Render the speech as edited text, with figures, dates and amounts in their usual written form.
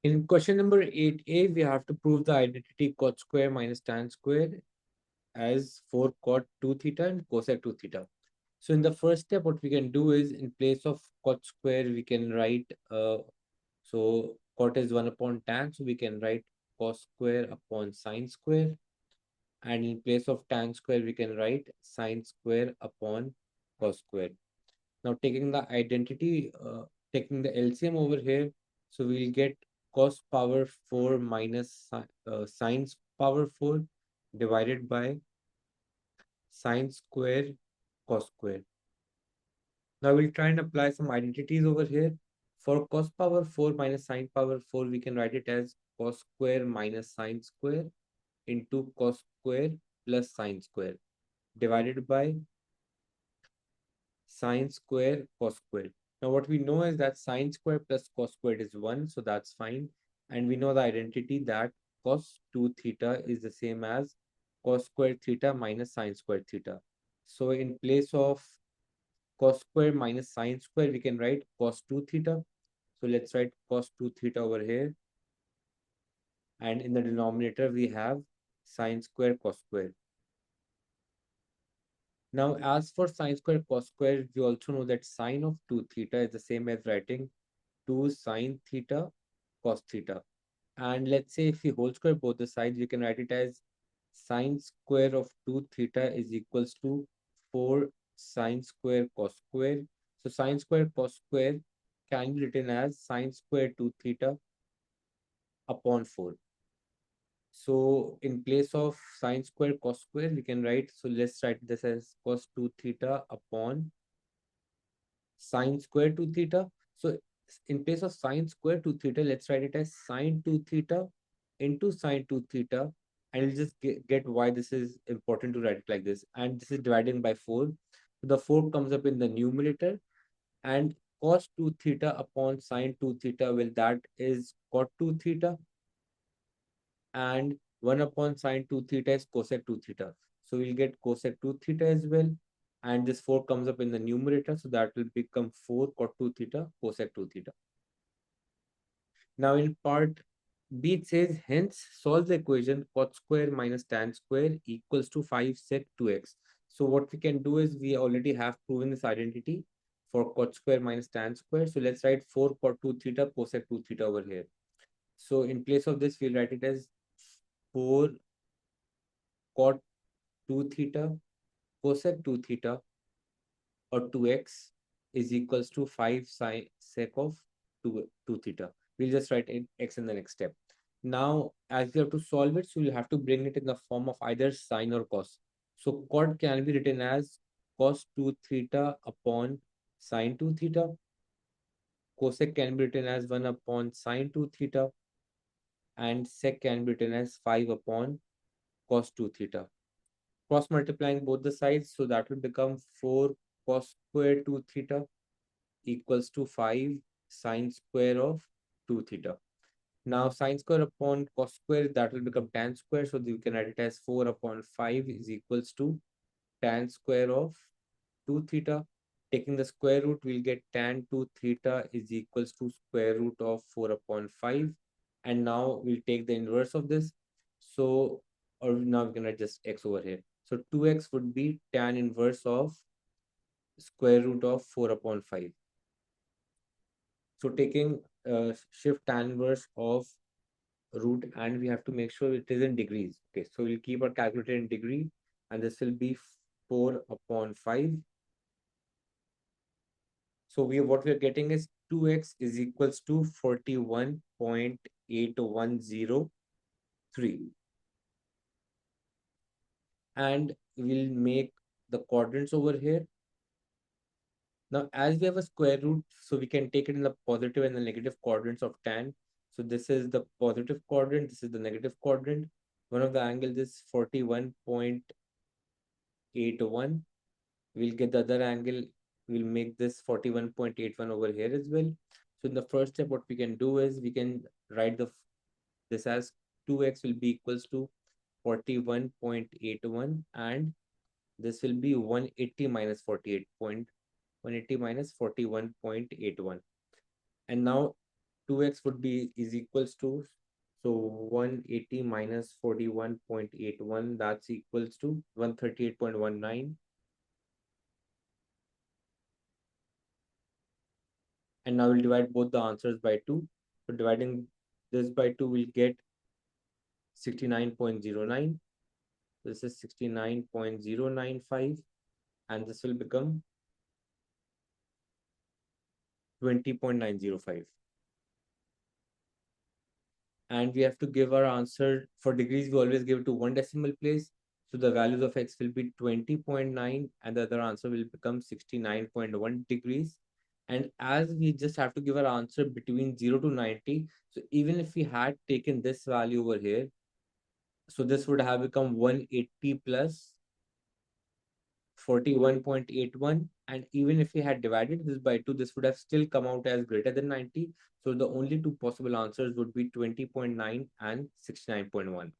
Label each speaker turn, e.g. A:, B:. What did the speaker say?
A: In question number 8a, we have to prove the identity cot square minus tan square as 4 cot 2 theta and cosec 2 theta. So in the first step, what we can do is in place of cot square, we can write, so cot is 1 upon tan, so we can write cos square upon sine square. And in place of tan square, we can write sine square upon cos square. Now taking the identity, taking the LCM over here, so we'll get cos power 4 minus sine power 4 divided by sine square cos square. Now we'll try and apply some identities over here. For cos power 4 minus sine power 4, we can write it as cos square minus sine square into cos square plus sine square divided by sine square cos square. Now what we know is that sine square plus cos square is 1, so that's fine. And we know the identity that cos 2 theta is the same as cos square theta minus sine square theta. So in place of cos square minus sine square, we can write cos 2 theta. So let's write cos 2 theta over here. And in the denominator, we have sine square cos square. Now, as for sine square cos square, we also know that sine of 2 theta is the same as writing 2 sine theta cos theta. And let's say if we whole square both the sides, we can write it as sine square of 2 theta is equals to 4 sine square cos square. So sine square cos square can be written as sine square 2 theta upon 4. So in place of sine square cos square, we can write, so let's write this as cos 2 theta upon sine square 2 theta. So in place of sine square 2 theta, let's write it as sine 2 theta into sine 2 theta. And we'll just get why this is important to write it like this. And this is divided by 4. So the 4 comes up in the numerator. And cos 2 theta upon sine 2 theta, well, that is cot 2 theta. And 1 upon sine 2 theta is cosec 2 theta. So we'll get cosec 2 theta as well. And this 4 comes up in the numerator. So that will become 4 cot 2 theta cosec 2 theta. Now in part B, it says, hence solve the equation cot square minus tan square equals to 5 sec 2x. So what we can do is we already have proven this identity for cot square minus tan square. So let's write 4 cot 2 theta cosec 2 theta over here. So in place of this, we'll write it as 4 cot 2 theta cosec 2 theta or 2x is equals to 5 sec of 2 theta. We'll just write in x in the next step. Now, as we have to solve it, so we'll have to bring it in the form of either sine or cos. So cot can be written as cos 2 theta upon sine 2 theta. Cosec can be written as 1 upon sine 2 theta. And sec can be written as 5 upon cos 2 theta. Cross multiplying both the sides, so that will become 4 cos square 2 theta equals to 5 sine square of 2 theta. Now sine square upon cos square, that will become tan square. So you can write it as 4 upon 5 is equals to tan square of 2 theta. Taking the square root, we'll get tan 2 theta is equals to square root of 4 upon 5. And now we'll take the inverse of this. So, or now we can write just x over here. So 2x would be tan inverse of square root of 4 upon 5. So taking shift tan inverse of root, and we have to make sure it is in degrees. Okay, so we'll keep our calculator in degree, and this will be 4 upon 5. So what we are getting is 2x is equals to 41.8103. And we'll make the quadrants over here. Now, as we have a square root, so we can take it in the positive and the negative quadrants of tan. So this is the positive quadrant, this is the negative quadrant. One of the angles is 41.81. We'll get the other angle, we'll make this 41.81 over here as well. So in the first step, what we can do is we can write this as 2x will be equals to 41.81, and this will be 180 minus 41.81. And now 2x would be is equals to, so 180 minus 41.81, that's equals to 138.19. And now we'll divide both the answers by 2. So dividing this by 2, we'll get 69.09. This is 69.095, and this will become 20.905. And we have to give our answer for degrees. We always give it to one decimal place. So the values of x will be 20.9 and the other answer will become 69.1 degrees. And as we just have to give our answer between 0 to 90, so even if we had taken this value over here, so this would have become 180 plus 41.81. And even if we had divided this by 2, this would have still come out as greater than 90. So the only two possible answers would be 20.9 and 69.1.